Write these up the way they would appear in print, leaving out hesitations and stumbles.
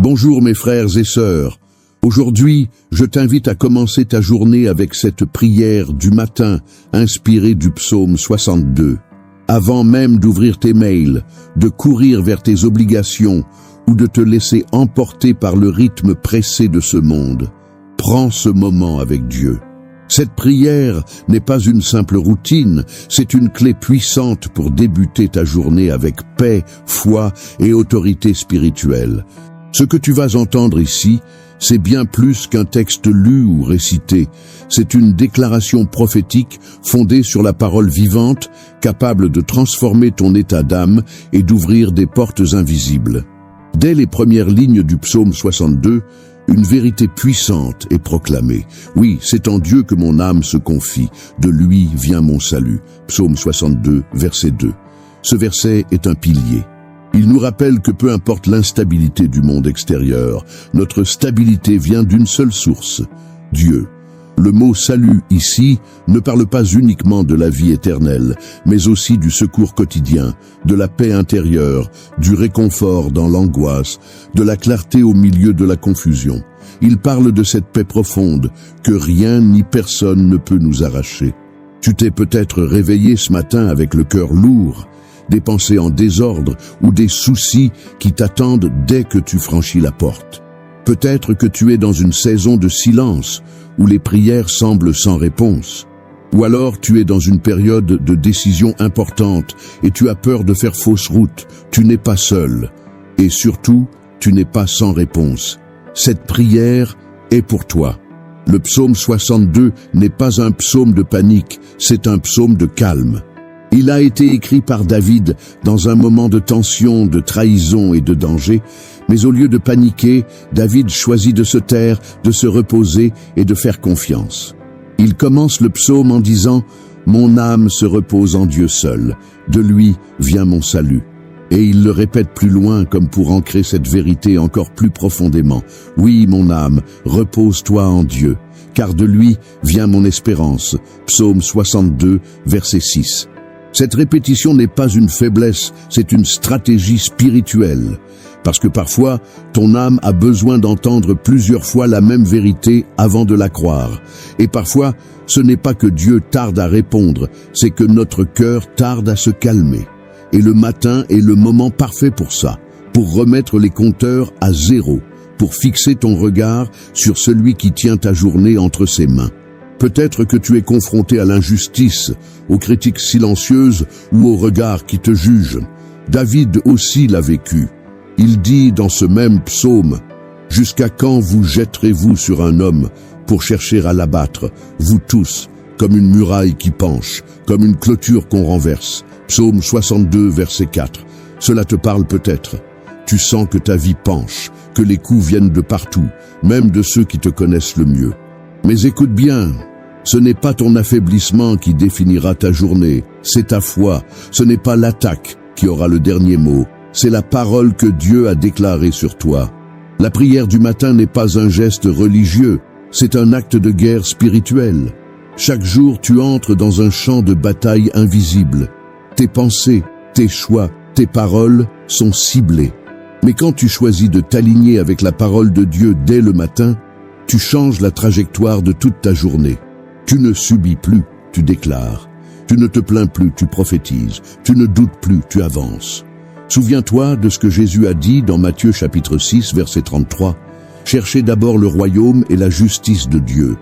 Bonjour mes frères et sœurs. Aujourd'hui, je t'invite à commencer ta journée avec cette prière du matin, inspirée du psaume 62. Avant même d'ouvrir tes mails, de courir vers tes obligations ou de te laisser emporter par le rythme pressé de ce monde, prends ce moment avec Dieu. Cette prière n'est pas une simple routine, c'est une clé puissante pour débuter ta journée avec paix, foi et autorité spirituelle. Ce que tu vas entendre ici, c'est bien plus qu'un texte lu ou récité. C'est une déclaration prophétique fondée sur la parole vivante, capable de transformer ton état d'âme et d'ouvrir des portes invisibles. Dès les premières lignes du psaume 62, une vérité puissante est proclamée. Oui, c'est en Dieu que mon âme se confie. De lui vient mon salut. Psaume 62, verset 2. Ce verset est un pilier. Il nous rappelle que peu importe l'instabilité du monde extérieur, notre stabilité vient d'une seule source, Dieu. Le mot « salut » ici ne parle pas uniquement de la vie éternelle, mais aussi du secours quotidien, de la paix intérieure, du réconfort dans l'angoisse, de la clarté au milieu de la confusion. Il parle de cette paix profonde que rien ni personne ne peut nous arracher. Tu t'es peut-être réveillé ce matin avec le cœur lourd, des pensées en désordre ou des soucis qui t'attendent dès que tu franchis la porte. Peut-être que tu es dans une saison de silence où les prières semblent sans réponse. Ou alors tu es dans une période de décision importante et tu as peur de faire fausse route. Tu n'es pas seul. Et surtout, tu n'es pas sans réponse. Cette prière est pour toi. Le psaume 62 n'est pas un psaume de panique, c'est un psaume de calme. Il a été écrit par David dans un moment de tension, de trahison et de danger, mais au lieu de paniquer, David choisit de se taire, de se reposer et de faire confiance. Il commence le psaume en disant « Mon âme se repose en Dieu seul, de lui vient mon salut ». Et il le répète plus loin comme pour ancrer cette vérité encore plus profondément. « Oui, mon âme, repose-toi en Dieu, car de lui vient mon espérance ». Psaume 62, verset 6. Cette répétition n'est pas une faiblesse, c'est une stratégie spirituelle. Parce que parfois, ton âme a besoin d'entendre plusieurs fois la même vérité avant de la croire. Et parfois, ce n'est pas que Dieu tarde à répondre, c'est que notre cœur tarde à se calmer. Et le matin est le moment parfait pour ça, pour remettre les compteurs à zéro, pour fixer ton regard sur celui qui tient ta journée entre ses mains. Peut-être que tu es confronté à l'injustice, aux critiques silencieuses ou aux regards qui te jugent. David aussi l'a vécu. Il dit dans ce même psaume « Jusqu'à quand vous jetterez-vous sur un homme pour chercher à l'abattre, vous tous, comme une muraille qui penche, comme une clôture qu'on renverse ?» Psaume 62, verset 4. Cela te parle peut-être. Tu sens que ta vie penche, que les coups viennent de partout, même de ceux qui te connaissent le mieux. Mais écoute bien, ce n'est pas ton affaiblissement qui définira ta journée, c'est ta foi. Ce n'est pas l'attaque qui aura le dernier mot, c'est la parole que Dieu a déclarée sur toi. La prière du matin n'est pas un geste religieux, c'est un acte de guerre spirituelle. Chaque jour, tu entres dans un champ de bataille invisible. Tes pensées, tes choix, tes paroles sont ciblés. Mais quand tu choisis de t'aligner avec la parole de Dieu dès le matin, tu changes la trajectoire de toute ta journée. Tu ne subis plus, tu déclares. Tu ne te plains plus, tu prophétises. Tu ne doutes plus, tu avances. Souviens-toi de ce que Jésus a dit dans Matthieu chapitre 6, verset 33. « Cherchez d'abord le royaume et la justice de Dieu,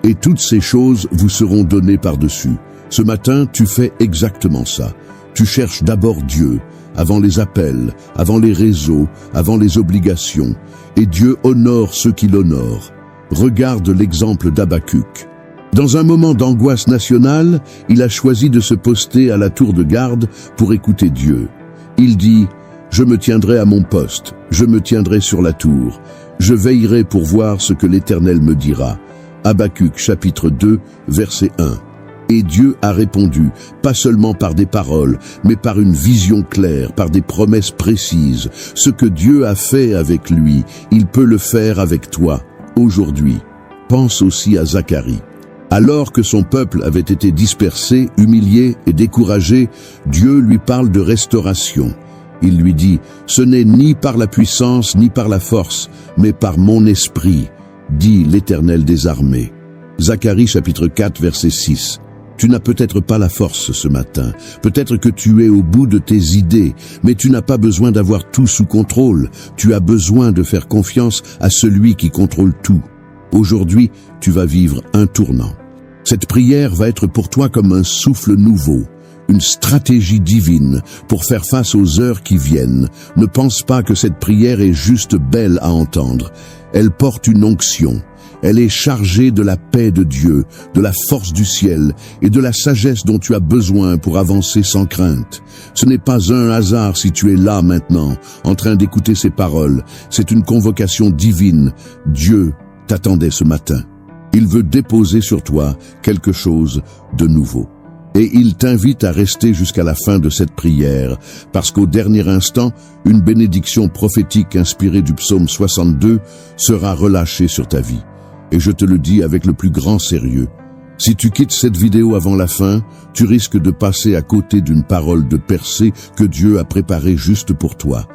et toutes ces choses vous seront données par-dessus. » Ce matin, tu fais exactement ça. Tu cherches d'abord Dieu, avant les appels, avant les réseaux, avant les obligations. Et Dieu honore ceux qui l'honorent. Regarde l'exemple d'Habakkuk. Dans un moment d'angoisse nationale, il a choisi de se poster à la tour de garde pour écouter Dieu. Il dit « Je me tiendrai à mon poste, je me tiendrai sur la tour, je veillerai pour voir ce que l'Éternel me dira. » Habakkuk chapitre 2, verset 1. Et Dieu a répondu, pas seulement par des paroles, mais par une vision claire, par des promesses précises. Ce que Dieu a fait avec lui, il peut le faire avec toi, aujourd'hui. Pense aussi à Zacharie. Alors que son peuple avait été dispersé, humilié et découragé, Dieu lui parle de restauration. Il lui dit, « Ce n'est ni par la puissance ni par la force, mais par mon esprit, dit l'Éternel des armées. » Zacharie chapitre 4 verset 6. Tu n'as peut-être pas la force ce matin, peut-être que tu es au bout de tes idées, mais tu n'as pas besoin d'avoir tout sous contrôle, tu as besoin de faire confiance à celui qui contrôle tout. Aujourd'hui, tu vas vivre un tournant. Cette prière va être pour toi comme un souffle nouveau, une stratégie divine pour faire face aux heures qui viennent. Ne pense pas que cette prière est juste belle à entendre. Elle porte une onction. Elle est chargée de la paix de Dieu, de la force du ciel et de la sagesse dont tu as besoin pour avancer sans crainte. Ce n'est pas un hasard si tu es là maintenant, en train d'écouter ces paroles. C'est une convocation divine. Dieu t'attendait ce matin. Il veut déposer sur toi quelque chose de nouveau. Et il t'invite à rester jusqu'à la fin de cette prière, parce qu'au dernier instant, une bénédiction prophétique inspirée du psaume 62 sera relâchée sur ta vie. Et je te le dis avec le plus grand sérieux. Si tu quittes cette vidéo avant la fin, tu risques de passer à côté d'une parole de percée que Dieu a préparée juste pour toi.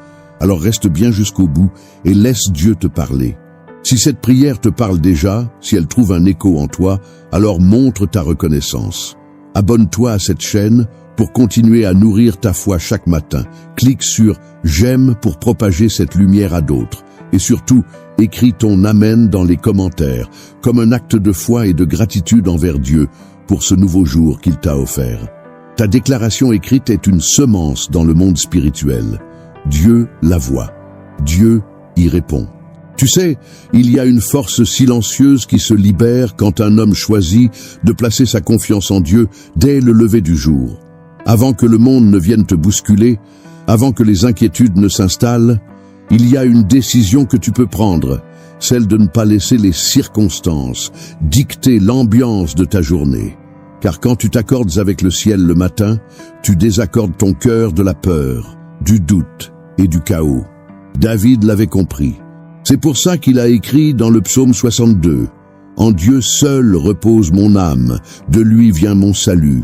Alors reste bien jusqu'au bout et laisse Dieu te parler. Si cette prière te parle déjà, si elle trouve un écho en toi, alors montre ta reconnaissance. Abonne-toi à cette chaîne pour continuer à nourrir ta foi chaque matin. Clique sur « J'aime » pour propager cette lumière à d'autres. Et surtout, écris ton Amen dans les commentaires, comme un acte de foi et de gratitude envers Dieu pour ce nouveau jour qu'il t'a offert. Ta déclaration écrite est une semence dans le monde spirituel. Dieu la voit. Dieu y répond. Tu sais, il y a une force silencieuse qui se libère quand un homme choisit de placer sa confiance en Dieu dès le lever du jour. Avant que le monde ne vienne te bousculer, avant que les inquiétudes ne s'installent, il y a une décision que tu peux prendre, celle de ne pas laisser les circonstances dicter l'ambiance de ta journée. Car quand tu t'accordes avec le ciel le matin, tu désaccordes ton cœur de la peur, du doute et du chaos. David l'avait compris. C'est pour ça qu'il a écrit dans le psaume 62, « En Dieu seul repose mon âme, de lui vient mon salut. »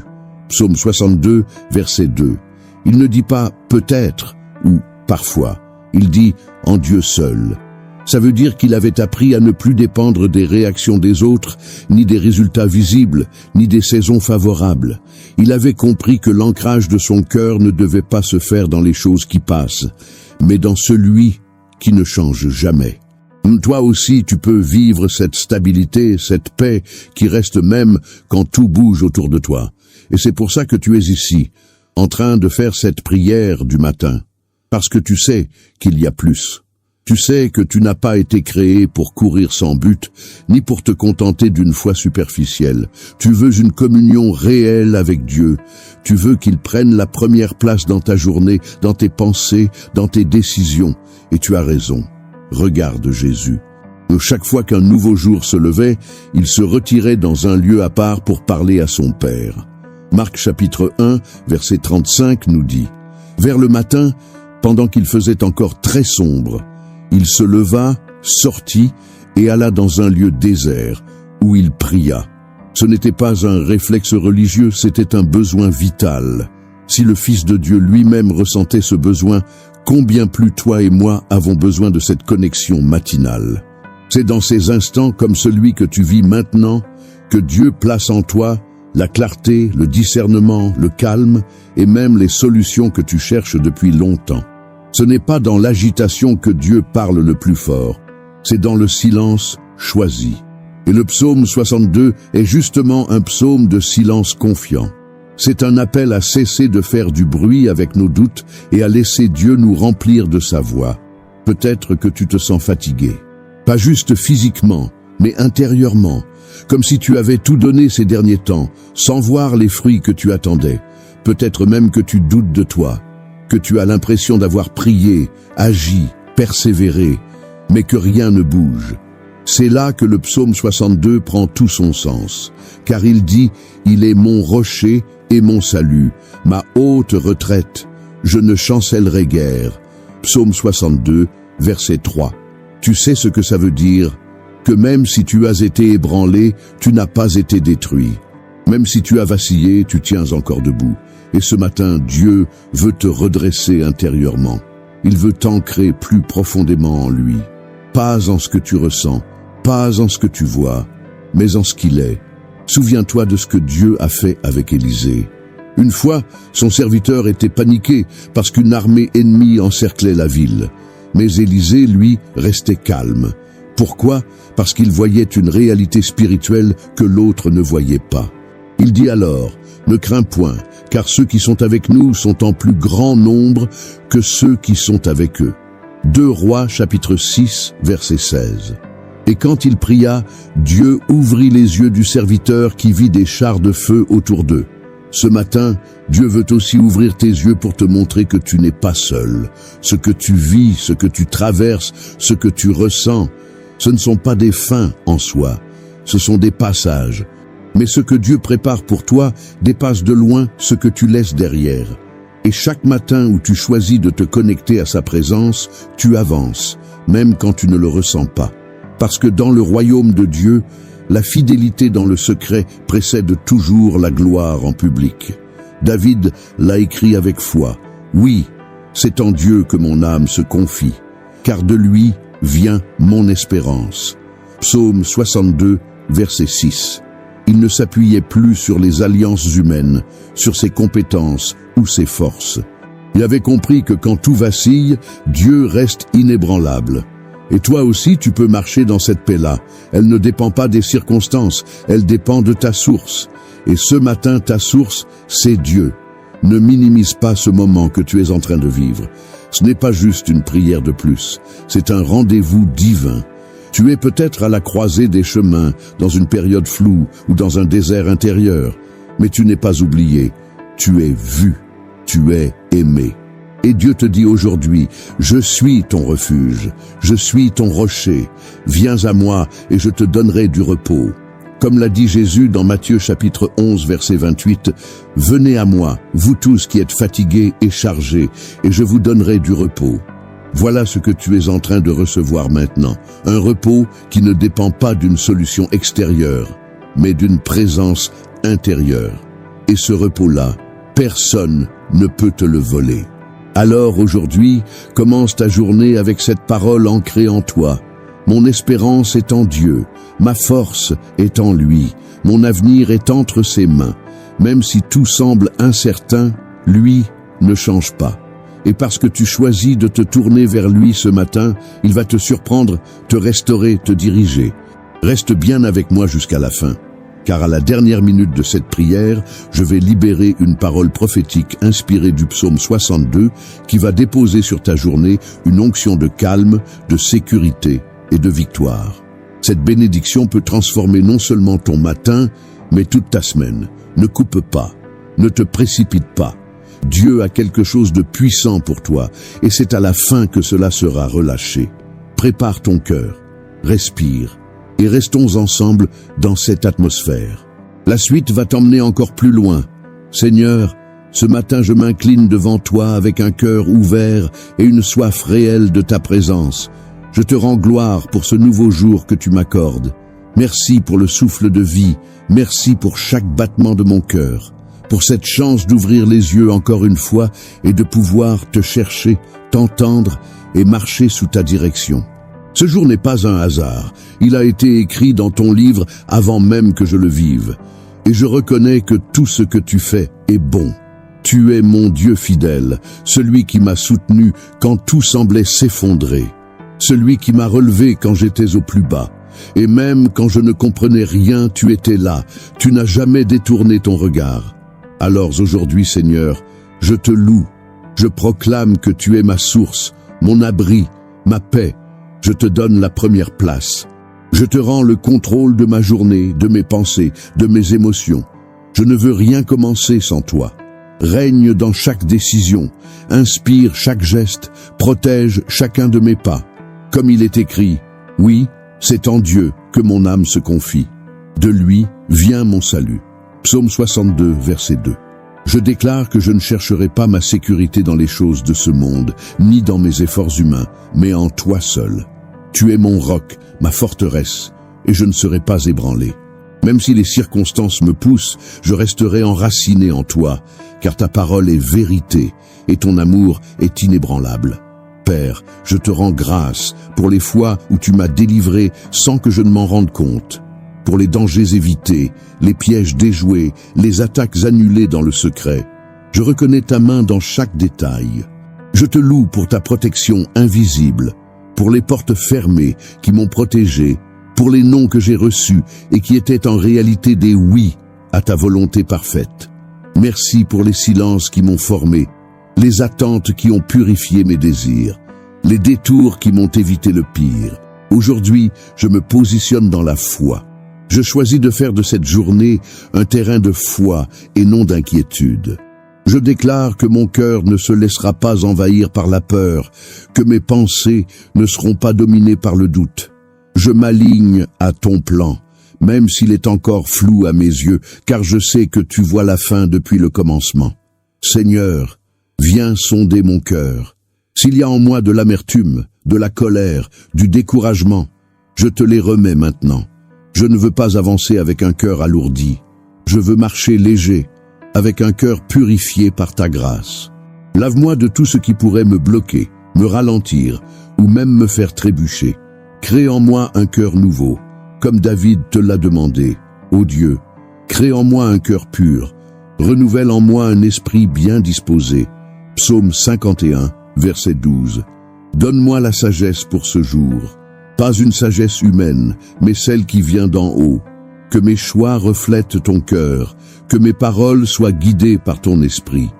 Psaume 62, verset 2. Il ne dit pas « peut-être » ou « parfois ». Il dit « en Dieu seul ». Ça veut dire qu'il avait appris à ne plus dépendre des réactions des autres, ni des résultats visibles, ni des saisons favorables. Il avait compris que l'ancrage de son cœur ne devait pas se faire dans les choses qui passent, mais dans celui qui ne change jamais. Toi aussi, tu peux vivre cette stabilité, cette paix qui reste même quand tout bouge autour de toi. Et c'est pour ça que tu es ici, en train de faire cette prière du matin. Parce que tu sais qu'il y a plus. Tu sais que tu n'as pas été créé pour courir sans but, ni pour te contenter d'une foi superficielle. Tu veux une communion réelle avec Dieu. Tu veux qu'il prenne la première place dans ta journée, dans tes pensées, dans tes décisions. Et tu as raison. Regarde Jésus. Chaque fois qu'un nouveau jour se levait, il se retirait dans un lieu à part pour parler à son Père. Marc chapitre 1, verset 35 nous dit « Vers le matin, pendant qu'il faisait encore très sombre, il se leva, sortit et alla dans un lieu désert, où il pria. Ce n'était pas un réflexe religieux, c'était un besoin vital. Si le Fils de Dieu lui-même ressentait ce besoin, combien plus toi et moi avons besoin de cette connexion matinale. C'est dans ces instants comme celui que tu vis maintenant que Dieu place en toi la clarté, le discernement, le calme et même les solutions que tu cherches depuis longtemps. Ce n'est pas dans l'agitation que Dieu parle le plus fort, c'est dans le silence choisi. Et le psaume 62 est justement un psaume de silence confiant. C'est un appel à cesser de faire du bruit avec nos doutes et à laisser Dieu nous remplir de sa voix. Peut-être que tu te sens fatigué. Pas juste physiquement, mais intérieurement, comme si tu avais tout donné ces derniers temps, sans voir les fruits que tu attendais. Peut-être même que tu doutes de toi, que tu as l'impression d'avoir prié, agi, persévéré, mais que rien ne bouge. C'est là que le psaume 62 prend tout son sens, car il dit « Il est mon rocher et mon salut, ma haute retraite, je ne chancellerai guère ». Psaume 62, verset 3. Tu sais ce que ça veut dire? Que même si tu as été ébranlé, tu n'as pas été détruit. Même si tu as vacillé, tu tiens encore debout. Et ce matin, Dieu veut te redresser intérieurement. Il veut t'ancrer plus profondément en lui. Pas en ce que tu ressens, pas en ce que tu vois, mais en ce qu'il est. Souviens-toi de ce que Dieu a fait avec Élisée. Une fois, son serviteur était paniqué parce qu'une armée ennemie encerclait la ville. Mais Élisée, lui, restait calme. Pourquoi? Parce qu'il voyait une réalité spirituelle que l'autre ne voyait pas. Il dit alors, « Ne crains point, car ceux qui sont avec nous sont en plus grand nombre que ceux qui sont avec eux. » 2 Rois chapitre 6, verset 16. Et quand il pria, Dieu ouvrit les yeux du serviteur qui vit des chars de feu autour d'eux. Ce matin, Dieu veut aussi ouvrir tes yeux pour te montrer que tu n'es pas seul. Ce que tu vis, ce que tu traverses, ce que tu ressens, ce ne sont pas des fins en soi, ce sont des passages. Mais ce que Dieu prépare pour toi dépasse de loin ce que tu laisses derrière. Et chaque matin où tu choisis de te connecter à sa présence, tu avances, même quand tu ne le ressens pas. Parce que dans le royaume de Dieu, la fidélité dans le secret précède toujours la gloire en public. David l'a écrit avec foi. Oui, c'est en Dieu que mon âme se confie, car de lui vient mon espérance. Psaume 62, verset 6. Il ne s'appuyait plus sur les alliances humaines, sur ses compétences ou ses forces. Il avait compris que quand tout vacille, Dieu reste inébranlable. Et toi aussi, tu peux marcher dans cette paix-là. Elle ne dépend pas des circonstances, elle dépend de ta source. Et ce matin, ta source, c'est Dieu. Ne minimise pas ce moment que tu es en train de vivre. Ce n'est pas juste une prière de plus, c'est un rendez-vous divin. Tu es peut-être à la croisée des chemins, dans une période floue ou dans un désert intérieur, mais tu n'es pas oublié. Tu es vu, tu es aimé. Et Dieu te dit aujourd'hui, je suis ton refuge, je suis ton rocher. Viens à moi et je te donnerai du repos. Comme l'a dit Jésus dans Matthieu chapitre 11, verset 28, « Venez à moi, vous tous qui êtes fatigués et chargés, et je vous donnerai du repos. » Voilà ce que tu es en train de recevoir maintenant, un repos qui ne dépend pas d'une solution extérieure, mais d'une présence intérieure. Et ce repos-là, personne ne peut te le voler. Alors aujourd'hui, commence ta journée avec cette parole ancrée en toi. Mon espérance est en Dieu, ma force est en lui, mon avenir est entre ses mains. Même si tout semble incertain, lui ne change pas. Et parce que tu choisis de te tourner vers lui ce matin, il va te surprendre, te restaurer, te diriger. Reste bien avec moi jusqu'à la fin, car à la dernière minute de cette prière, je vais libérer une parole prophétique inspirée du psaume 62 qui va déposer sur ta journée une onction de calme, de sécurité et de victoire. Cette bénédiction peut transformer non seulement ton matin, mais toute ta semaine. Ne coupe pas, ne te précipite pas. Dieu a quelque chose de puissant pour toi, et c'est à la fin que cela sera relâché. Prépare ton cœur, respire, et restons ensemble dans cette atmosphère. La suite va t'emmener encore plus loin. Seigneur, ce matin je m'incline devant toi avec un cœur ouvert et une soif réelle de ta présence. Je te rends gloire pour ce nouveau jour que tu m'accordes. Merci pour le souffle de vie, merci pour chaque battement de mon cœur, pour cette chance d'ouvrir les yeux encore une fois et de pouvoir te chercher, t'entendre et marcher sous ta direction. Ce jour n'est pas un hasard, il a été écrit dans ton livre avant même que je le vive. Et je reconnais que tout ce que tu fais est bon. Tu es mon Dieu fidèle, celui qui m'a soutenu quand tout semblait s'effondrer, celui qui m'a relevé quand j'étais au plus bas. Et même quand je ne comprenais rien, tu étais là, tu n'as jamais détourné ton regard. Alors aujourd'hui, Seigneur, je te loue, je proclame que tu es ma source, mon abri, ma paix. Je te donne la première place. Je te rends le contrôle de ma journée, de mes pensées, de mes émotions. Je ne veux rien commencer sans toi. Règne dans chaque décision, inspire chaque geste, protège chacun de mes pas. Comme il est écrit, oui, c'est en Dieu que mon âme se confie. De lui vient mon salut. Psaume 62, verset 2. Je déclare que je ne chercherai pas ma sécurité dans les choses de ce monde, ni dans mes efforts humains, mais en toi seul. Tu es mon roc, ma forteresse, et je ne serai pas ébranlé. Même si les circonstances me poussent, je resterai enraciné en toi, car ta parole est vérité et ton amour est inébranlable. Père, je te rends grâce pour les fois où tu m'as délivré sans que je ne m'en rende compte, pour les dangers évités, les pièges déjoués, les attaques annulées dans le secret. Je reconnais ta main dans chaque détail. Je te loue pour ta protection invisible, pour les portes fermées qui m'ont protégé, pour les noms que j'ai reçus et qui étaient en réalité des oui à ta volonté parfaite. Merci pour les silences qui m'ont formé, les attentes qui ont purifié mes désirs, les détours qui m'ont évité le pire. Aujourd'hui, je me positionne dans la foi. Je choisis de faire de cette journée un terrain de foi et non d'inquiétude. Je déclare que mon cœur ne se laissera pas envahir par la peur, que mes pensées ne seront pas dominées par le doute. Je m'aligne à ton plan, même s'il est encore flou à mes yeux, car je sais que tu vois la fin depuis le commencement. Seigneur, viens sonder mon cœur. S'il y a en moi de l'amertume, de la colère, du découragement, je te les remets maintenant. Je ne veux pas avancer avec un cœur alourdi. Je veux marcher léger, avec un cœur purifié par ta grâce. Lave-moi de tout ce qui pourrait me bloquer, me ralentir, ou même me faire trébucher. Crée en moi un cœur nouveau, comme David te l'a demandé. Ô Dieu, crée en moi un cœur pur, renouvelle en moi un esprit bien disposé. Psaume 51, verset 12. Donne-moi la sagesse pour ce jour, pas une sagesse humaine, mais celle qui vient d'en haut. Que mes choix reflètent ton cœur, que mes paroles soient guidées par ton esprit.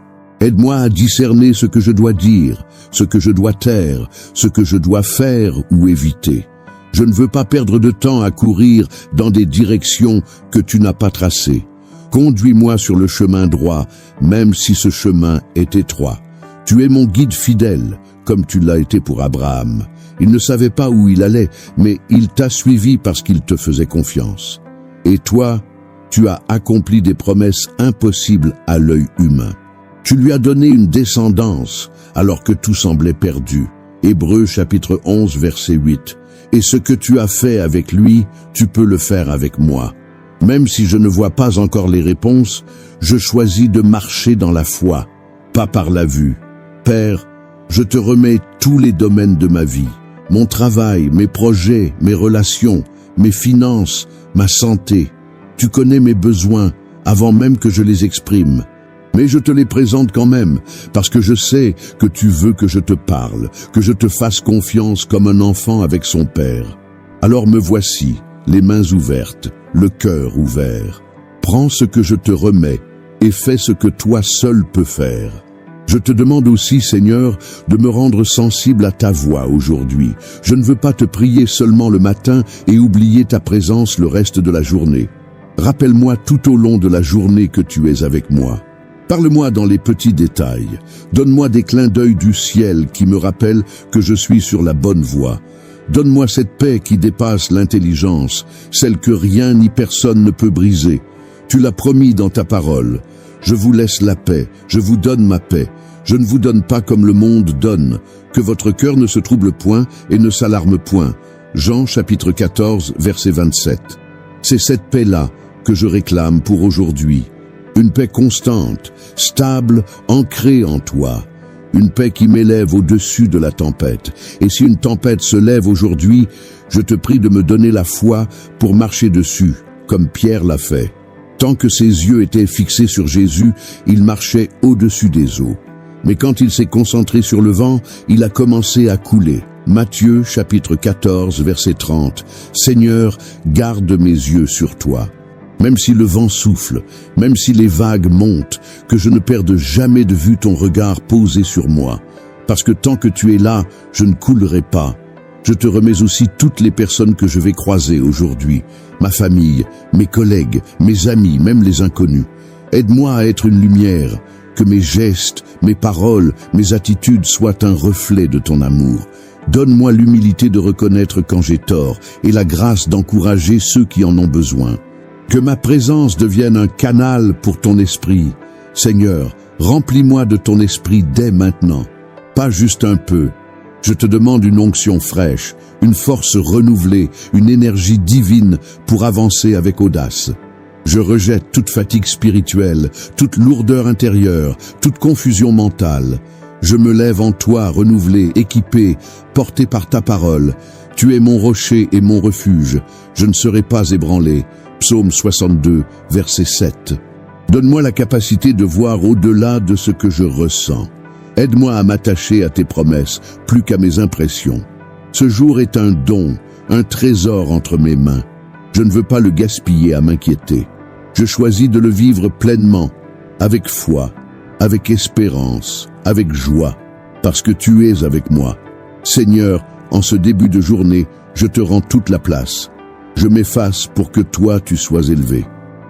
Aide-moi à discerner ce que je dois dire, ce que je dois taire, ce que je dois faire ou éviter. Je ne veux pas perdre de temps à courir dans des directions que tu n'as pas tracées. Conduis-moi sur le chemin droit, même si ce chemin est étroit. Tu es mon guide fidèle, comme tu l'as été pour Abraham. Il ne savait pas où il allait, mais il t'a suivi parce qu'il te faisait confiance. Et toi, tu as accompli des promesses impossibles à l'œil humain. Tu lui as donné une descendance, alors que tout semblait perdu. Hébreux chapitre 11, verset 8. Et ce que tu as fait avec lui, tu peux le faire avec moi. Même si je ne vois pas encore les réponses, je choisis de marcher dans la foi, pas par la vue. Père, je te remets tous les domaines de ma vie, mon travail, mes projets, mes relations, mes finances, ma santé. Tu connais mes besoins avant même que je les exprime. Mais je te les présente quand même, parce que je sais que tu veux que je te parle, que je te fasse confiance comme un enfant avec son père. Alors me voici, les mains ouvertes, le cœur ouvert. Prends ce que je te remets et fais ce que toi seul peux faire. Je te demande aussi, Seigneur, de me rendre sensible à ta voix aujourd'hui. Je ne veux pas te prier seulement le matin et oublier ta présence le reste de la journée. Rappelle-moi tout au long de la journée que tu es avec moi. Parle-moi dans les petits détails. Donne-moi des clins d'œil du ciel qui me rappellent que je suis sur la bonne voie. Donne-moi cette paix qui dépasse l'intelligence, celle que rien ni personne ne peut briser. Tu l'as promis dans ta parole. Je vous laisse la paix, je vous donne ma paix. Je ne vous donne pas comme le monde donne. Que votre cœur ne se trouble point et ne s'alarme point. Jean chapitre 14, verset 27. C'est cette paix-là que je réclame pour aujourd'hui. Une paix constante, stable, ancrée en toi. Une paix qui m'élève au-dessus de la tempête. Et si une tempête se lève aujourd'hui, je te prie de me donner la foi pour marcher dessus, comme Pierre l'a fait. Tant que ses yeux étaient fixés sur Jésus, il marchait au-dessus des eaux. Mais quand il s'est concentré sur le vent, il a commencé à couler. Matthieu chapitre 14, verset 30. Seigneur, garde mes yeux sur toi. Même si le vent souffle, même si les vagues montent, que je ne perde jamais de vue ton regard posé sur moi. Parce que tant que tu es là, je ne coulerai pas. Je te remets aussi toutes les personnes que je vais croiser aujourd'hui, ma famille, mes collègues, mes amis, même les inconnus. Aide-moi à être une lumière, que mes gestes, mes paroles, mes attitudes soient un reflet de ton amour. Donne-moi l'humilité de reconnaître quand j'ai tort et la grâce d'encourager ceux qui en ont besoin. Que ma présence devienne un canal pour ton esprit. Seigneur, remplis-moi de ton esprit dès maintenant. Pas juste un peu, Je te demande une onction fraîche, une force renouvelée, une énergie divine pour avancer avec audace. Je rejette toute fatigue spirituelle, toute lourdeur intérieure, toute confusion mentale. Je me lève en toi, renouvelé, équipé, porté par ta parole. Tu es mon rocher et mon refuge. Je ne serai pas ébranlé. Psaume 62, verset 7. Donne-moi la capacité de voir au-delà de ce que je ressens. Aide-moi à m'attacher à tes promesses, plus qu'à mes impressions. Ce jour est un don, un trésor entre mes mains. Je ne veux pas le gaspiller à m'inquiéter. Je choisis de le vivre pleinement, avec foi, avec espérance, avec joie, parce que tu es avec moi. Seigneur, en ce début de journée, je te rends toute la place. Je m'efface pour que toi tu sois élevé.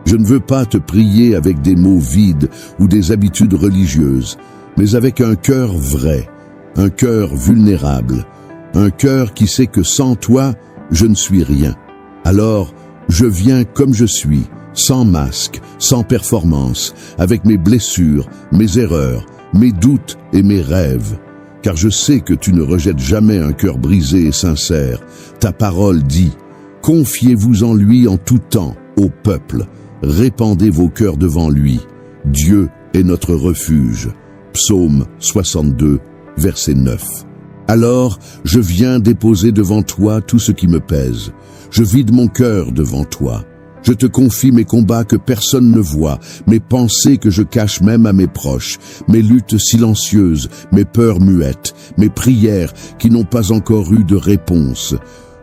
Je ne veux pas te prier avec des mots vides ou des habitudes religieuses, mais avec un cœur vrai, un cœur vulnérable, un cœur qui sait que sans toi, je ne suis rien. Alors, je viens comme je suis, sans masque, sans performance, avec mes blessures, mes erreurs, mes doutes et mes rêves. Car je sais que tu ne rejettes jamais un cœur brisé et sincère. Ta parole dit, « Confiez-vous en lui en tout temps, au peuple. Répandez vos cœurs devant lui. Dieu est notre refuge. » Psaume 62, verset 9. Alors, je viens déposer devant toi tout ce qui me pèse. Je vide mon cœur devant toi. Je te confie mes combats que personne ne voit, mes pensées que je cache même à mes proches, mes luttes silencieuses, mes peurs muettes, mes prières qui n'ont pas encore eu de réponse.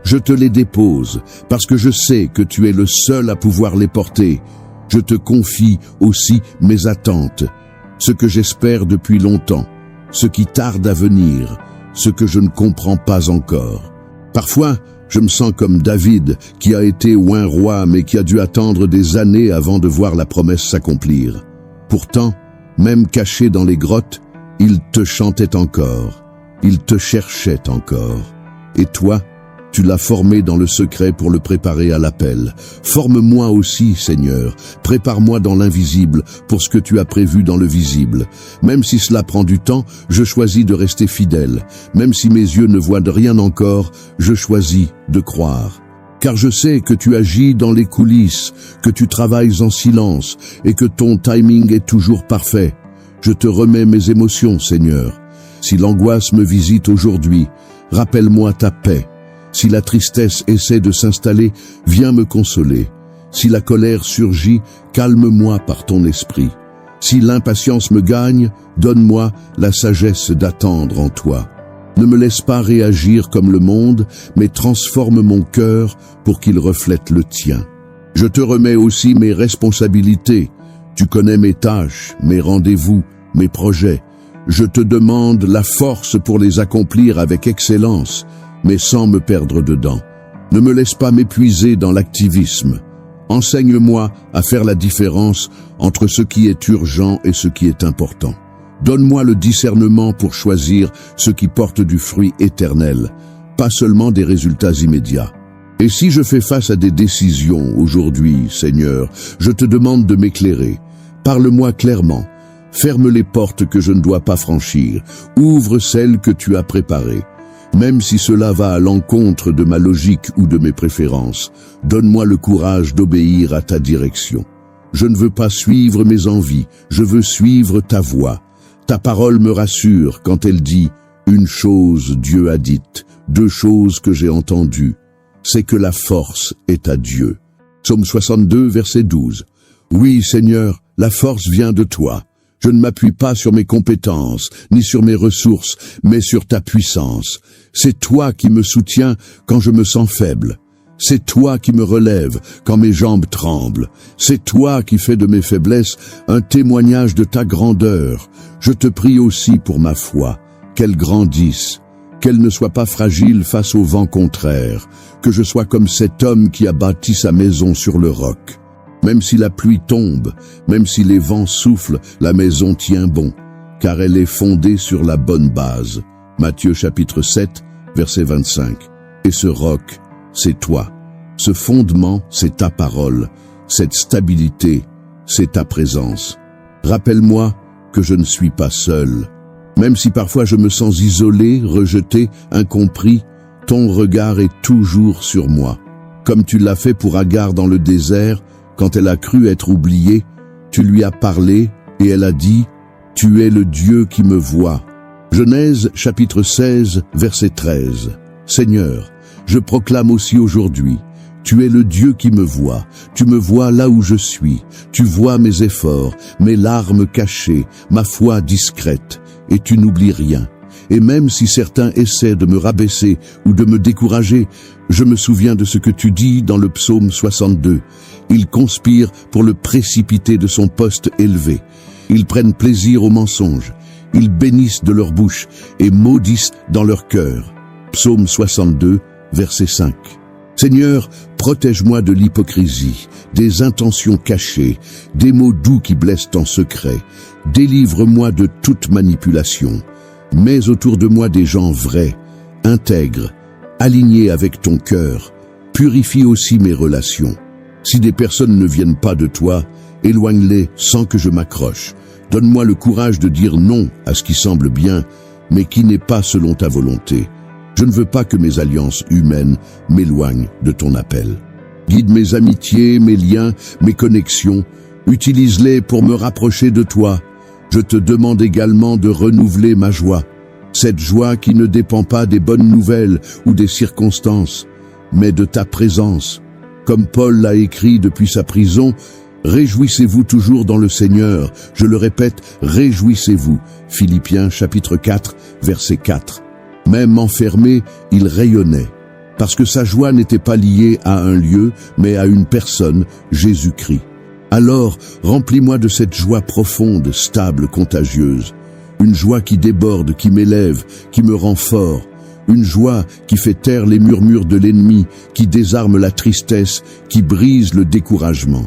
Je te les dépose, parce que je sais que tu es le seul à pouvoir les porter. Je te confie aussi mes attentes, ce que j'espère depuis longtemps, ce qui tarde à venir, ce que je ne comprends pas encore. Parfois, je me sens comme David, qui a été oint roi, mais qui a dû attendre des années avant de voir la promesse s'accomplir. Pourtant, même caché dans les grottes, il te chantait encore, il te cherchait encore. Et toi, tu l'as formé dans le secret pour le préparer à l'appel. Forme-moi aussi, Seigneur. Prépare-moi dans l'invisible pour ce que tu as prévu dans le visible. Même si cela prend du temps, je choisis de rester fidèle. Même si mes yeux ne voient de rien encore, je choisis de croire. Car je sais que tu agis dans les coulisses, que tu travailles en silence et que ton timing est toujours parfait. Je te remets mes émotions, Seigneur. Si l'angoisse me visite aujourd'hui, rappelle-moi ta paix. Si la tristesse essaie de s'installer, viens me consoler. Si la colère surgit, calme-moi par ton esprit. Si l'impatience me gagne, donne-moi la sagesse d'attendre en toi. Ne me laisse pas réagir comme le monde, mais transforme mon cœur pour qu'il reflète le tien. Je te remets aussi mes responsabilités. Tu connais mes tâches, mes rendez-vous, mes projets. Je te demande la force pour les accomplir avec excellence, mais sans me perdre dedans. Ne me laisse pas m'épuiser dans l'activisme. Enseigne-moi à faire la différence entre ce qui est urgent et ce qui est important. Donne-moi le discernement pour choisir ce qui porte du fruit éternel, pas seulement des résultats immédiats. Et si je fais face à des décisions aujourd'hui, Seigneur, je te demande de m'éclairer. Parle-moi clairement. Ferme les portes que je ne dois pas franchir. Ouvre celles que tu as préparées. Même si cela va à l'encontre de ma logique ou de mes préférences, donne-moi le courage d'obéir à ta direction. Je ne veux pas suivre mes envies, je veux suivre ta voix. Ta parole me rassure quand elle dit « Une chose Dieu a dite, deux choses que j'ai entendues, c'est que la force est à Dieu. » Psaume 62, verset 12. Oui, Seigneur, la force vient de toi. Je ne m'appuie pas sur mes compétences, ni sur mes ressources, mais sur ta puissance. C'est toi qui me soutiens quand je me sens faible. C'est toi qui me relèves quand mes jambes tremblent. C'est toi qui fais de mes faiblesses un témoignage de ta grandeur. Je te prie aussi pour ma foi, qu'elle grandisse, qu'elle ne soit pas fragile face au vent contraire, que je sois comme cet homme qui a bâti sa maison sur le roc. Même si la pluie tombe, même si les vents soufflent, la maison tient bon, car elle est fondée sur la bonne base. Matthieu chapitre 7, verset 25. Et ce roc, c'est toi. Ce fondement, c'est ta parole. Cette stabilité, c'est ta présence. Rappelle-moi que je ne suis pas seul. Même si parfois je me sens isolé, rejeté, incompris, ton regard est toujours sur moi. Comme tu l'as fait pour Agar dans le désert, quand elle a cru être oubliée, tu lui as parlé et elle a dit « Tu es le Dieu qui me voit ». Genèse chapitre 16, verset 13. Seigneur, je proclame aussi aujourd'hui, tu es le Dieu qui me voit, tu me vois là où je suis, tu vois mes efforts, mes larmes cachées, ma foi discrète, et tu n'oublies rien. Et même si certains essaient de me rabaisser ou de me décourager, je me souviens de ce que tu dis dans le psaume 62. Ils conspirent pour le précipiter de son poste élevé. Ils prennent plaisir au mensonge. Ils bénissent de leur bouche et maudissent dans leur cœur. Psaume 62, verset 5. Seigneur, protège-moi de l'hypocrisie, des intentions cachées, des mots doux qui blessent en secret. Délivre-moi de toute manipulation. Mets autour de moi des gens vrais, intègres, alignés avec ton cœur. Purifie aussi mes relations. Si des personnes ne viennent pas de toi, éloigne-les sans que je m'accroche. Donne-moi le courage de dire non à ce qui semble bien, mais qui n'est pas selon ta volonté. Je ne veux pas que mes alliances humaines m'éloignent de ton appel. Guide mes amitiés, mes liens, mes connexions. Utilise-les pour me rapprocher de toi. Je te demande également de renouveler ma joie. Cette joie qui ne dépend pas des bonnes nouvelles ou des circonstances, mais de ta présence. Comme Paul l'a écrit depuis sa prison, réjouissez-vous toujours dans le Seigneur. Je le répète, réjouissez-vous. Philippiens chapitre 4, verset 4. Même enfermé, il rayonnait, parce que sa joie n'était pas liée à un lieu, mais à une personne, Jésus-Christ. Alors, remplis-moi de cette joie profonde, stable, contagieuse. Une joie qui déborde, qui m'élève, qui me rend fort. Une joie qui fait taire les murmures de l'ennemi, qui désarme la tristesse, qui brise le découragement.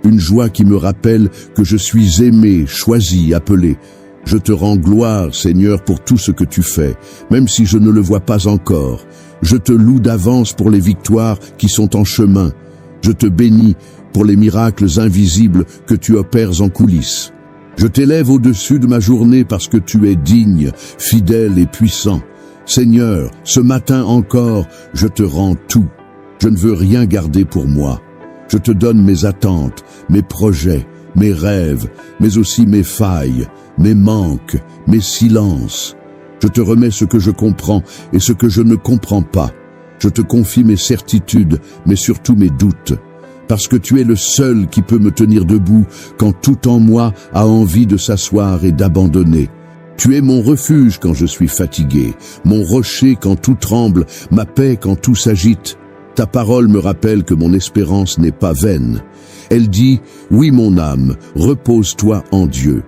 Une joie qui me rappelle que je suis aimé, choisi, appelé. Je te rends gloire, Seigneur, pour tout ce que tu fais, même si je ne le vois pas encore. Je te loue d'avance pour les victoires qui sont en chemin. Je te bénis pour les miracles invisibles que tu opères en coulisses. Je t'élève au-dessus de ma journée parce que tu es digne, fidèle et puissant. Seigneur, ce matin encore, je te rends tout. Je ne veux rien garder pour moi. Je te donne mes attentes, mes projets, mes rêves, mais aussi mes failles, mes manques, mes silences. Je te remets ce que je comprends et ce que je ne comprends pas. Je te confie mes certitudes, mais surtout mes doutes. Parce que tu es le seul qui peut me tenir debout quand tout en moi a envie de s'asseoir et d'abandonner. Tu es mon refuge quand je suis fatigué, mon rocher quand tout tremble, ma paix quand tout s'agite. Ta parole me rappelle que mon espérance n'est pas vaine. Elle dit, oui mon âme, repose-toi en Dieu,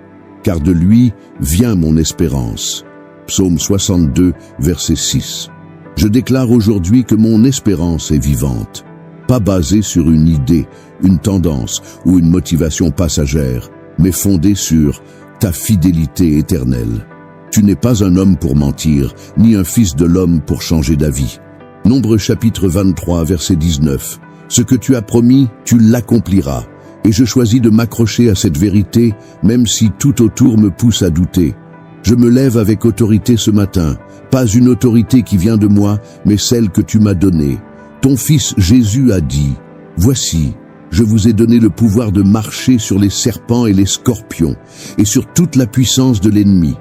car de lui vient mon espérance. Psaume 62, verset 6. Je déclare aujourd'hui que mon espérance est vivante, pas basée sur une idée, une tendance ou une motivation passagère, mais fondée sur ta fidélité éternelle. Tu n'es pas un homme pour mentir, ni un fils de l'homme pour changer d'avis. Nombre chapitre 23, verset 19. Ce que tu as promis, tu l'accompliras. Et je choisis de m'accrocher à cette vérité, même si tout autour me pousse à douter. Je me lève avec autorité ce matin, pas une autorité qui vient de moi, mais celle que tu m'as donnée. Ton fils Jésus a dit, « Voici, je vous ai donné le pouvoir de marcher sur les serpents et les scorpions, et sur toute la puissance de l'ennemi,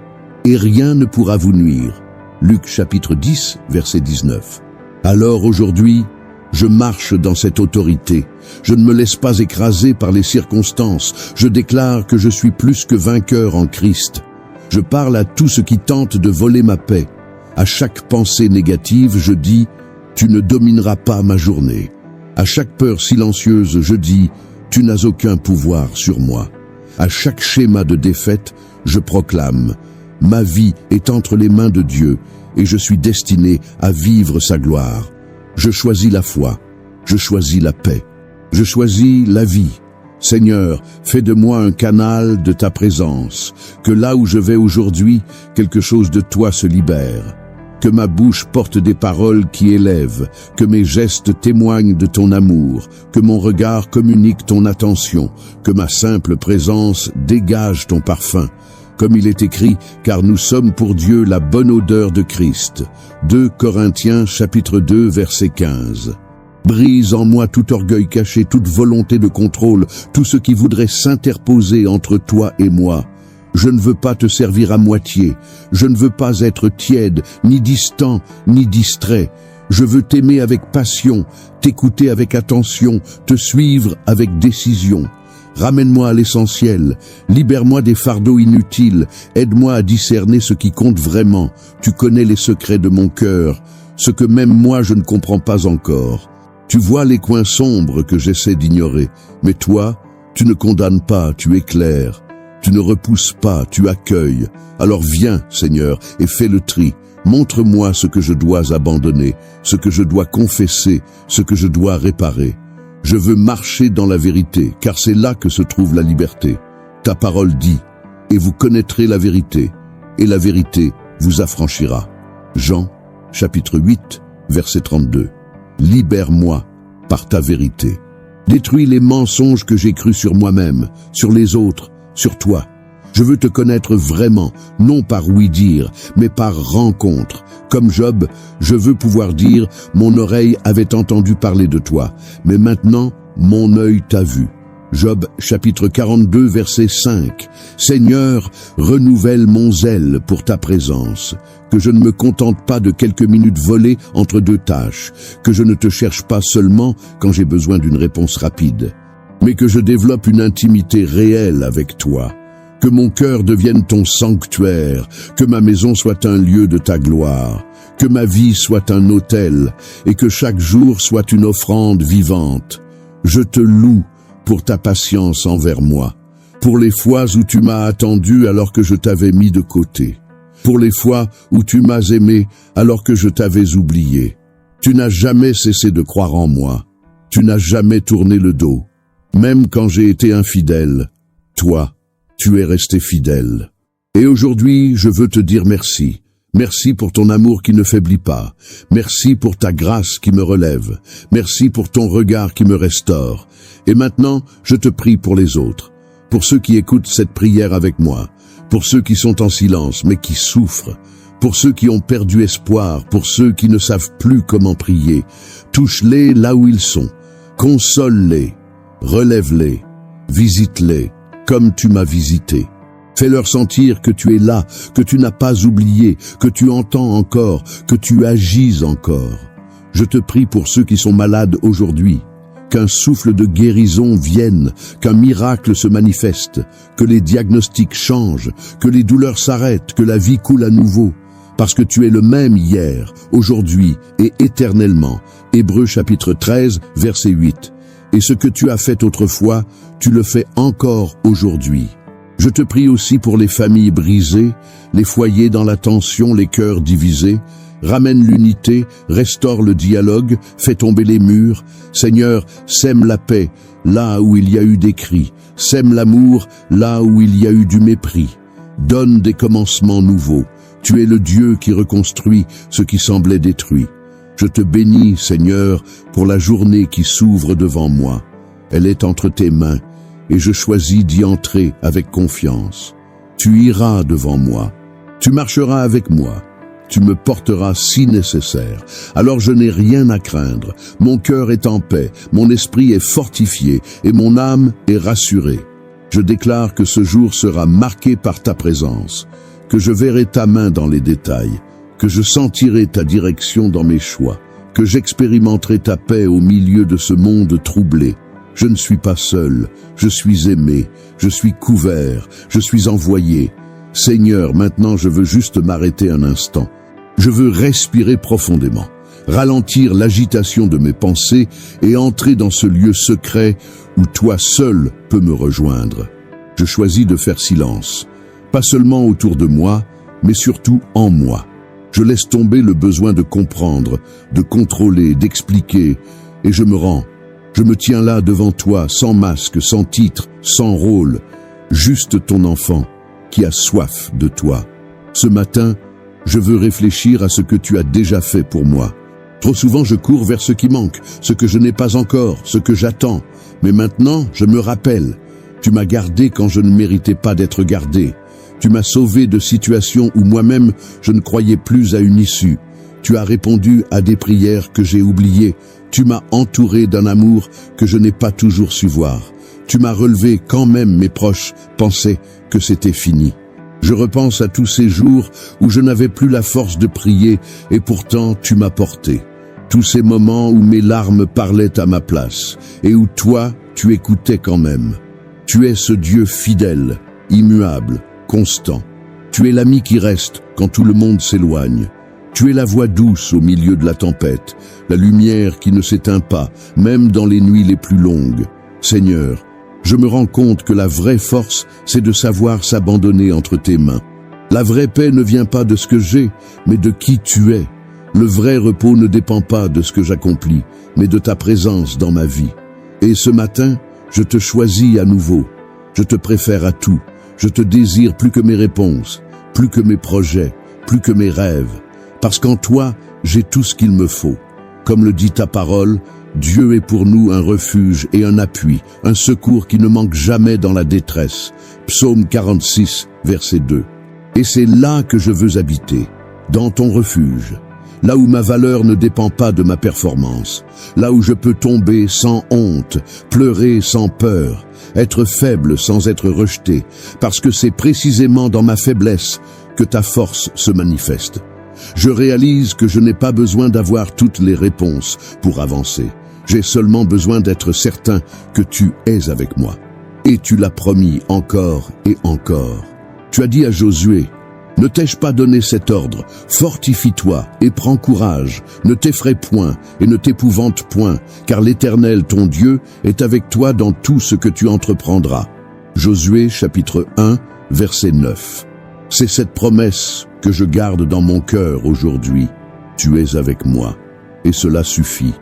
et rien ne pourra vous nuire. » Luc chapitre 10, verset 19. Alors aujourd'hui, je marche dans cette autorité. Je ne me laisse pas écraser par les circonstances. Je déclare que je suis plus que vainqueur en Christ. Je parle à tout ce qui tente de voler ma paix. À chaque pensée négative, je dis « Tu ne domineras pas ma journée ». À chaque peur silencieuse, je dis « Tu n'as aucun pouvoir sur moi ». À chaque schéma de défaite, je proclame « Ma vie est entre les mains de Dieu et je suis destiné à vivre sa gloire ». Je choisis la foi, je choisis la paix, je choisis la vie. Seigneur, fais de moi un canal de ta présence, que là où je vais aujourd'hui, quelque chose de toi se libère. Que ma bouche porte des paroles qui élèvent, que mes gestes témoignent de ton amour, que mon regard communique ton attention, que ma simple présence dégage ton parfum. Comme il est écrit, car nous sommes pour Dieu la bonne odeur de Christ. 2 Corinthiens chapitre 2 verset 15. Brise en moi tout orgueil caché, toute volonté de contrôle, tout ce qui voudrait s'interposer entre toi et moi. Je ne veux pas te servir à moitié, je ne veux pas être tiède, ni distant, ni distrait. Je veux t'aimer avec passion, t'écouter avec attention, te suivre avec décision. Ramène-moi à l'essentiel, libère-moi des fardeaux inutiles, aide-moi à discerner ce qui compte vraiment. Tu connais les secrets de mon cœur, ce que même moi je ne comprends pas encore. Tu vois les coins sombres que j'essaie d'ignorer, mais toi, tu ne condamnes pas, tu éclaires. Tu ne repousses pas, tu accueilles. Alors viens, Seigneur, et fais le tri. Montre-moi ce que je dois abandonner, ce que je dois confesser, ce que je dois réparer. Je veux marcher dans la vérité, car c'est là que se trouve la liberté. Ta parole dit, et vous connaîtrez la vérité, et la vérité vous affranchira. Jean, chapitre 8, verset 32. Libère-moi par ta vérité. Détruis les mensonges que j'ai crus sur moi-même, sur les autres, sur toi. Je veux te connaître vraiment, non par ouï-dire, mais par rencontre. Comme Job, je veux pouvoir dire, mon oreille avait entendu parler de toi, mais maintenant, mon œil t'a vu. Job, chapitre 42, verset 5. Seigneur, renouvelle mon zèle pour ta présence. Que je ne me contente pas de quelques minutes volées entre deux tâches. Que je ne te cherche pas seulement quand j'ai besoin d'une réponse rapide. Mais que je développe une intimité réelle avec toi. Que mon cœur devienne ton sanctuaire, que ma maison soit un lieu de ta gloire, que ma vie soit un autel, et que chaque jour soit une offrande vivante. Je te loue pour ta patience envers moi, pour les fois où tu m'as attendu alors que je t'avais mis de côté, pour les fois où tu m'as aimé alors que je t'avais oublié. Tu n'as jamais cessé de croire en moi, tu n'as jamais tourné le dos. Même quand j'ai été infidèle, toi, tu es resté fidèle. Et aujourd'hui, je veux te dire merci. Merci pour ton amour qui ne faiblit pas. Merci pour ta grâce qui me relève. Merci pour ton regard qui me restaure. Et maintenant, je te prie pour les autres, pour ceux qui écoutent cette prière avec moi, pour ceux qui sont en silence mais qui souffrent, pour ceux qui ont perdu espoir, pour ceux qui ne savent plus comment prier. Touche-les là où ils sont. Console-les. Relève-les. Visite-les comme tu m'as visité. Fais-leur sentir que tu es là, que tu n'as pas oublié, que tu entends encore, que tu agis encore. Je te prie pour ceux qui sont malades aujourd'hui, qu'un souffle de guérison vienne, qu'un miracle se manifeste, que les diagnostics changent, que les douleurs s'arrêtent, que la vie coule à nouveau, parce que tu es le même hier, aujourd'hui et éternellement. Hébreux chapitre 13, verset 8. Et ce que tu as fait autrefois, tu le fais encore aujourd'hui. Je te prie aussi pour les familles brisées, les foyers dans la tension, les cœurs divisés. Ramène l'unité, restaure le dialogue, fais tomber les murs. Seigneur, sème la paix là où il y a eu des cris. Sème l'amour là où il y a eu du mépris. Donne des commencements nouveaux. Tu es le Dieu qui reconstruit ce qui semblait détruit. Je te bénis, Seigneur, pour la journée qui s'ouvre devant moi. Elle est entre tes mains, et je choisis d'y entrer avec confiance. Tu iras devant moi, tu marcheras avec moi, tu me porteras si nécessaire. Alors je n'ai rien à craindre, mon cœur est en paix, mon esprit est fortifié, et mon âme est rassurée. Je déclare que ce jour sera marqué par ta présence, que je verrai ta main dans les détails, que je sentirai ta direction dans mes choix, que j'expérimenterai ta paix au milieu de ce monde troublé. Je ne suis pas seul, je suis aimé, je suis couvert, je suis envoyé. Seigneur, maintenant je veux juste m'arrêter un instant. Je veux respirer profondément, ralentir l'agitation de mes pensées et entrer dans ce lieu secret où toi seul peux me rejoindre. Je choisis de faire silence, pas seulement autour de moi, mais surtout en moi. Je laisse tomber le besoin de comprendre, de contrôler, d'expliquer, et je me rends. Je me tiens là devant toi, sans masque, sans titre, sans rôle, juste ton enfant qui a soif de toi. Ce matin, je veux réfléchir à ce que tu as déjà fait pour moi. Trop souvent, je cours vers ce qui manque, ce que je n'ai pas encore, ce que j'attends. Mais maintenant, je me rappelle, tu m'as gardé quand je ne méritais pas d'être gardé. Tu m'as sauvé de situations où moi-même je ne croyais plus à une issue. Tu as répondu à des prières que j'ai oubliées. Tu m'as entouré d'un amour que je n'ai pas toujours su voir. Tu m'as relevé quand même mes proches pensaient que c'était fini. Je repense à tous ces jours où je n'avais plus la force de prier et pourtant tu m'as porté. Tous ces moments où mes larmes parlaient à ma place et où toi, tu écoutais quand même. Tu es ce Dieu fidèle, immuable, constant. Tu es l'ami qui reste quand tout le monde s'éloigne. Tu es la voix douce au milieu de la tempête, la lumière qui ne s'éteint pas, même dans les nuits les plus longues. Seigneur, je me rends compte que la vraie force, c'est de savoir s'abandonner entre tes mains. La vraie paix ne vient pas de ce que j'ai, mais de qui tu es. Le vrai repos ne dépend pas de ce que j'accomplis, mais de ta présence dans ma vie. Et ce matin, je te choisis à nouveau. Je te préfère à tout. Je te désire plus que mes réponses, plus que mes projets, plus que mes rêves. Parce qu'en toi, j'ai tout ce qu'il me faut. Comme le dit ta parole, Dieu est pour nous un refuge et un appui, un secours qui ne manque jamais dans la détresse. Psaume 46, verset 2. Et c'est là que je veux habiter, dans ton refuge. Là où ma valeur ne dépend pas de ma performance, là où je peux tomber sans honte, pleurer sans peur, être faible sans être rejeté, parce que c'est précisément dans ma faiblesse que ta force se manifeste. Je réalise que je n'ai pas besoin d'avoir toutes les réponses pour avancer. J'ai seulement besoin d'être certain que tu es avec moi. Et tu l'as promis encore et encore. Tu as dit à Josué, « Ne t'ai-je pas donné cet ordre? Fortifie-toi et prends courage. Ne t'effraie point et ne t'épouvante point, car l'Éternel, ton Dieu, est avec toi dans tout ce que tu entreprendras. » Josué chapitre 1, verset 9. C'est cette promesse que je garde dans mon cœur aujourd'hui. Tu es avec moi, et cela suffit.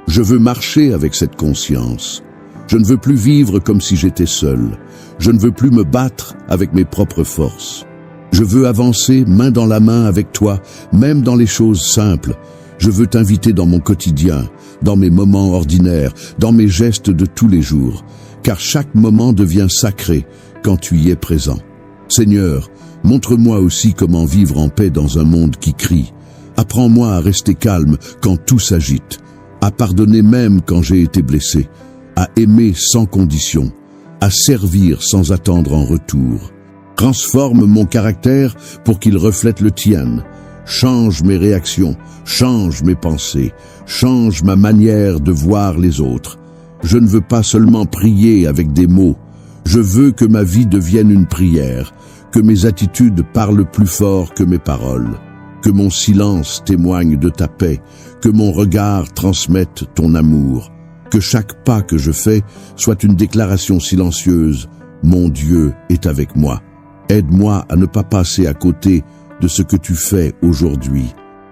Je veux marcher avec cette conscience. Je ne veux plus vivre comme si j'étais seul. Je ne veux plus me battre avec mes propres forces. Je veux avancer main dans la main avec toi, même dans les choses simples. Je veux t'inviter dans mon quotidien, dans mes moments ordinaires, dans mes gestes de tous les jours, car chaque moment devient sacré quand tu y es présent. Seigneur, montre-moi aussi comment vivre en paix dans un monde qui crie. Apprends-moi à rester calme quand tout s'agite, à pardonner même quand j'ai été blessé, à aimer sans condition, à servir sans attendre en retour. Transforme mon caractère pour qu'il reflète le tien. Change mes réactions, change mes pensées, change ma manière de voir les autres. Je ne veux pas seulement prier avec des mots. Je veux que ma vie devienne une prière, que mes attitudes parlent plus fort que mes paroles, que mon silence témoigne de ta paix, que mon regard transmette ton amour, que chaque pas que je fais soit une déclaration silencieuse. Mon Dieu est avec moi. Aide-moi à ne pas passer à côté de ce que tu fais aujourd'hui,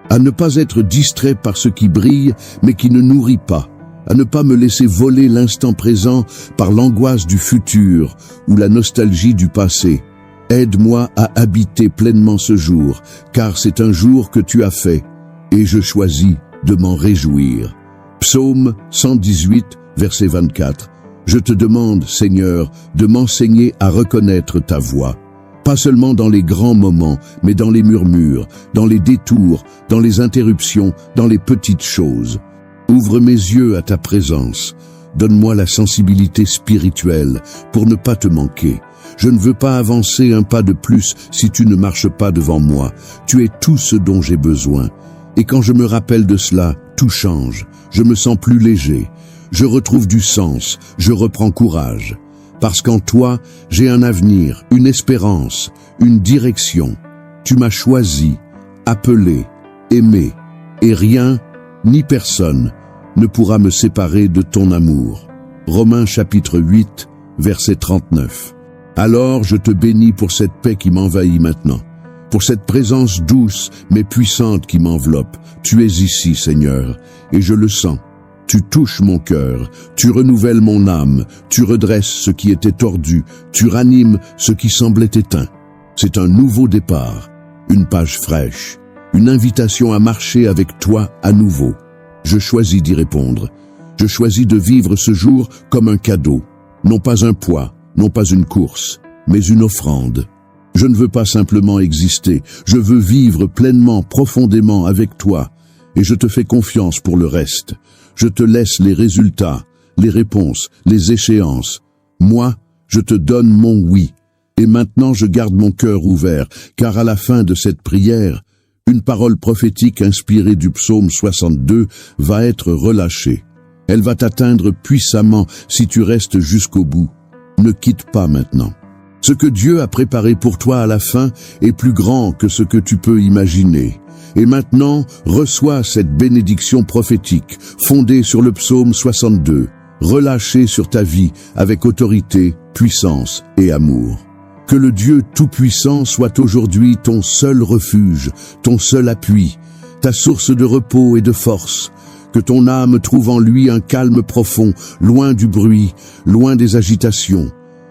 à ne pas être distrait par ce qui brille mais qui ne nourrit pas, à ne pas me laisser voler l'instant présent par l'angoisse du futur ou la nostalgie du passé. Aide-moi à habiter pleinement ce jour, car c'est un jour que tu as fait, et je choisis de m'en réjouir. Psaume 118, verset 24. Je te demande, Seigneur, de m'enseigner à reconnaître ta voix. Pas seulement dans les grands moments, mais dans les murmures, dans les détours, dans les interruptions, dans les petites choses. Ouvre mes yeux à ta présence. Donne-moi la sensibilité spirituelle pour ne pas te manquer. Je ne veux pas avancer un pas de plus si tu ne marches pas devant moi. Tu es tout ce dont j'ai besoin. Et quand je me rappelle de cela, tout change. Je me sens plus léger. Je retrouve du sens. Je reprends courage. Parce qu'en toi, j'ai un avenir, une espérance, une direction. Tu m'as choisi, appelé, aimé, et rien, ni personne, ne pourra me séparer de ton amour. Romains chapitre 8, verset 39. Alors je te bénis pour cette paix qui m'envahit maintenant, pour cette présence douce mais puissante qui m'enveloppe. Tu es ici, Seigneur, et je le sens. Tu touches mon cœur, tu renouvelles mon âme, tu redresses ce qui était tordu, tu ranimes ce qui semblait éteint. C'est un nouveau départ, une page fraîche, une invitation à marcher avec toi à nouveau. Je choisis d'y répondre. Je choisis de vivre ce jour comme un cadeau, non pas un poids, non pas une course, mais une offrande. Je ne veux pas simplement exister, je veux vivre pleinement, profondément avec toi, et je te fais confiance pour le reste. Je te laisse les résultats, les réponses, les échéances. Moi, je te donne mon oui. Et maintenant je garde mon cœur ouvert, car à la fin de cette prière, une parole prophétique inspirée du psaume 62 va être relâchée. Elle va t'atteindre puissamment si tu restes jusqu'au bout. Ne quitte pas maintenant. Ce que Dieu a préparé pour toi à la fin est plus grand que ce que tu peux imaginer. Et maintenant, reçois cette bénédiction prophétique, fondée sur le psaume 62, relâchée sur ta vie avec autorité, puissance et amour. Que le Dieu Tout-Puissant soit aujourd'hui ton seul refuge, ton seul appui, ta source de repos et de force. Que ton âme trouve en lui un calme profond, loin du bruit, loin des agitations.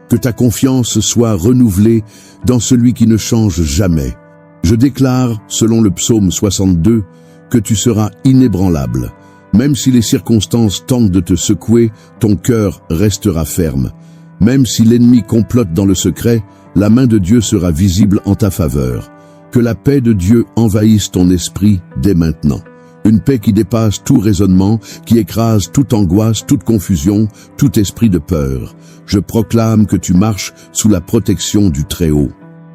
Que ta confiance soit renouvelée dans celui qui ne change jamais. Je déclare, selon le psaume 62, que tu seras inébranlable. Même si les circonstances tentent de te secouer, ton cœur restera ferme. Même si l'ennemi complote dans le secret, la main de Dieu sera visible en ta faveur. Que la paix de Dieu envahisse ton esprit dès maintenant. Une paix qui dépasse tout raisonnement, qui écrase toute angoisse, toute confusion, tout esprit de peur. Je proclame que tu marches sous la protection du Très-Haut.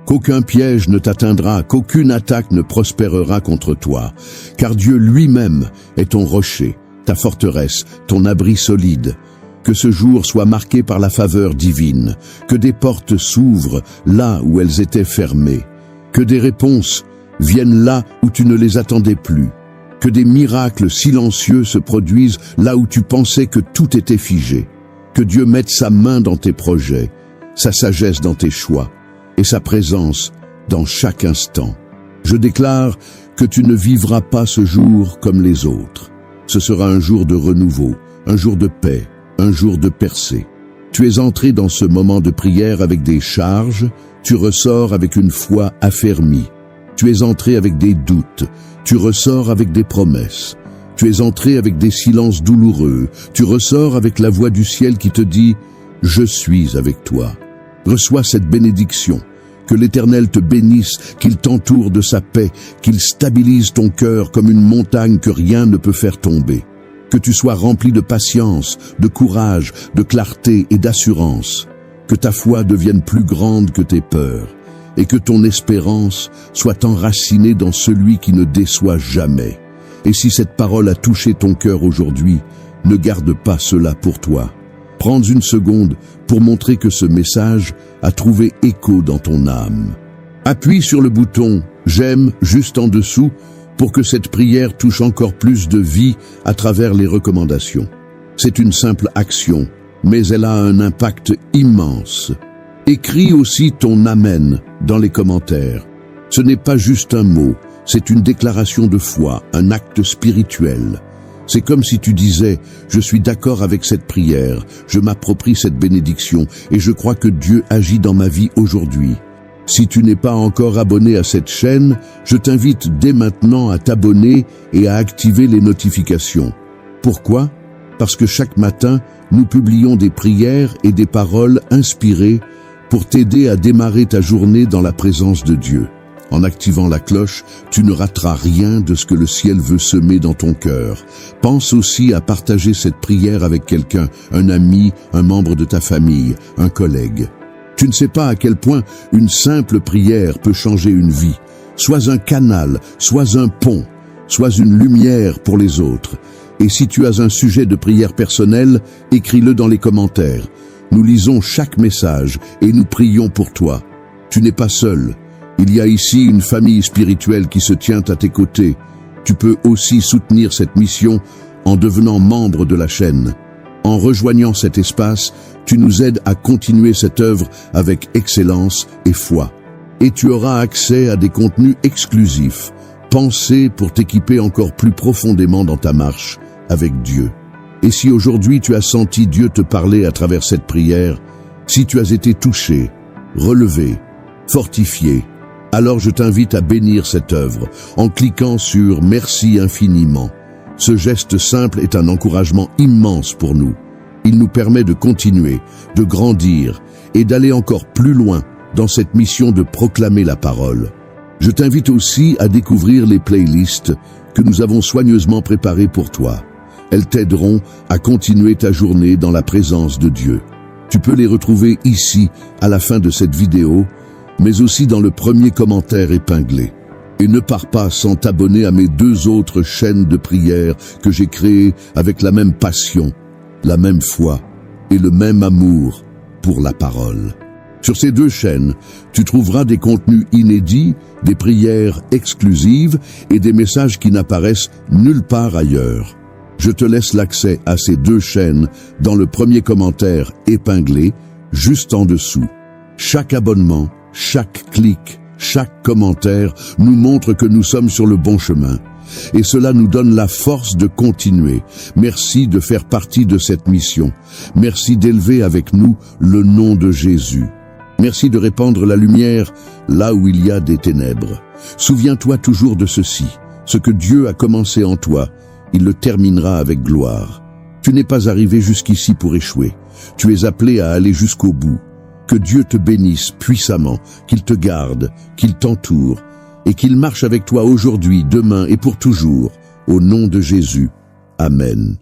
Qu'aucun piège ne t'atteindra, qu'aucune attaque ne prospérera contre toi, car Dieu lui-même est ton rocher, ta forteresse, ton abri solide. Que ce jour soit marqué par la faveur divine, que des portes s'ouvrent là où elles étaient fermées, que des réponses viennent là où tu ne les attendais plus, que des miracles silencieux se produisent là où tu pensais que tout était figé, que Dieu mette sa main dans tes projets, sa sagesse dans tes choix et sa présence dans chaque instant. Je déclare que tu ne vivras pas ce jour comme les autres. Ce sera un jour de renouveau, un jour de paix, un jour de percée. Tu es entré dans ce moment de prière avec des charges, tu ressors avec une foi affermie. Tu es entré avec des doutes, tu ressors avec des promesses. Tu es entré avec des silences douloureux, tu ressors avec la voix du ciel qui te dit « Je suis avec toi ». Reçois cette bénédiction, que l'Éternel te bénisse, qu'il t'entoure de sa paix, qu'il stabilise ton cœur comme une montagne que rien ne peut faire tomber. Que tu sois rempli de patience, de courage, de clarté et d'assurance. Que ta foi devienne plus grande que tes peurs, et que ton espérance soit enracinée dans celui qui ne déçoit jamais. Et si cette parole a touché ton cœur aujourd'hui, ne garde pas cela pour toi. Prends une seconde pour montrer que ce message a trouvé écho dans ton âme. Appuie sur le bouton « J'aime » juste en dessous pour que cette prière touche encore plus de vie à travers les recommandations. C'est une simple action, mais elle a un impact immense. Écris aussi ton « Amen » dans les commentaires. Ce n'est pas juste un mot, c'est une déclaration de foi, un acte spirituel. C'est comme si tu disais « Je suis d'accord avec cette prière, je m'approprie cette bénédiction et je crois que Dieu agit dans ma vie aujourd'hui ». Si tu n'es pas encore abonné à cette chaîne, je t'invite dès maintenant à t'abonner et à activer les notifications. Pourquoi? Parce que chaque matin, nous publions des prières et des paroles inspirées pour t'aider à démarrer ta journée dans la présence de Dieu. En activant la cloche, tu ne rateras rien de ce que le ciel veut semer dans ton cœur. Pense aussi à partager cette prière avec quelqu'un, un ami, un membre de ta famille, un collègue. Tu ne sais pas à quel point une simple prière peut changer une vie. Sois un canal, sois un pont, sois une lumière pour les autres. Et si tu as un sujet de prière personnelle, écris-le dans les commentaires. Nous lisons chaque message et nous prions pour toi. Tu n'es pas seul. Il y a ici une famille spirituelle qui se tient à tes côtés. Tu peux aussi soutenir cette mission en devenant membre de la chaîne. En rejoignant cet espace, tu nous aides à continuer cette œuvre avec excellence et foi. Et tu auras accès à des contenus exclusifs, pensés pour t'équiper encore plus profondément dans ta marche avec Dieu. Et si aujourd'hui tu as senti Dieu te parler à travers cette prière, si tu as été touché, relevé, fortifié, alors je t'invite à bénir cette œuvre en cliquant sur « Merci infiniment ». Ce geste simple est un encouragement immense pour nous. Il nous permet de continuer, de grandir et d'aller encore plus loin dans cette mission de proclamer la parole. Je t'invite aussi à découvrir les playlists que nous avons soigneusement préparées pour toi. Elles t'aideront à continuer ta journée dans la présence de Dieu. Tu peux les retrouver ici, à la fin de cette vidéo, mais aussi dans le premier commentaire épinglé. Et ne pars pas sans t'abonner à mes 2 autres chaînes de prière que j'ai créées avec la même passion, la même foi et le même amour pour la parole. Sur ces 2 chaînes, tu trouveras des contenus inédits, des prières exclusives et des messages qui n'apparaissent nulle part ailleurs. Je te laisse l'accès à ces 2 chaînes dans le premier commentaire épinglé, juste en dessous. Chaque abonnement, chaque clic, chaque commentaire nous montre que nous sommes sur le bon chemin. Et cela nous donne la force de continuer. Merci de faire partie de cette mission. Merci d'élever avec nous le nom de Jésus. Merci de répandre la lumière là où il y a des ténèbres. Souviens-toi toujours de ceci. Ce que Dieu a commencé en toi, il le terminera avec gloire. Tu n'es pas arrivé jusqu'ici pour échouer. Tu es appelé à aller jusqu'au bout. Que Dieu te bénisse puissamment, qu'il te garde, qu'il t'entoure, et qu'il marche avec toi aujourd'hui, demain et pour toujours. Au nom de Jésus. Amen.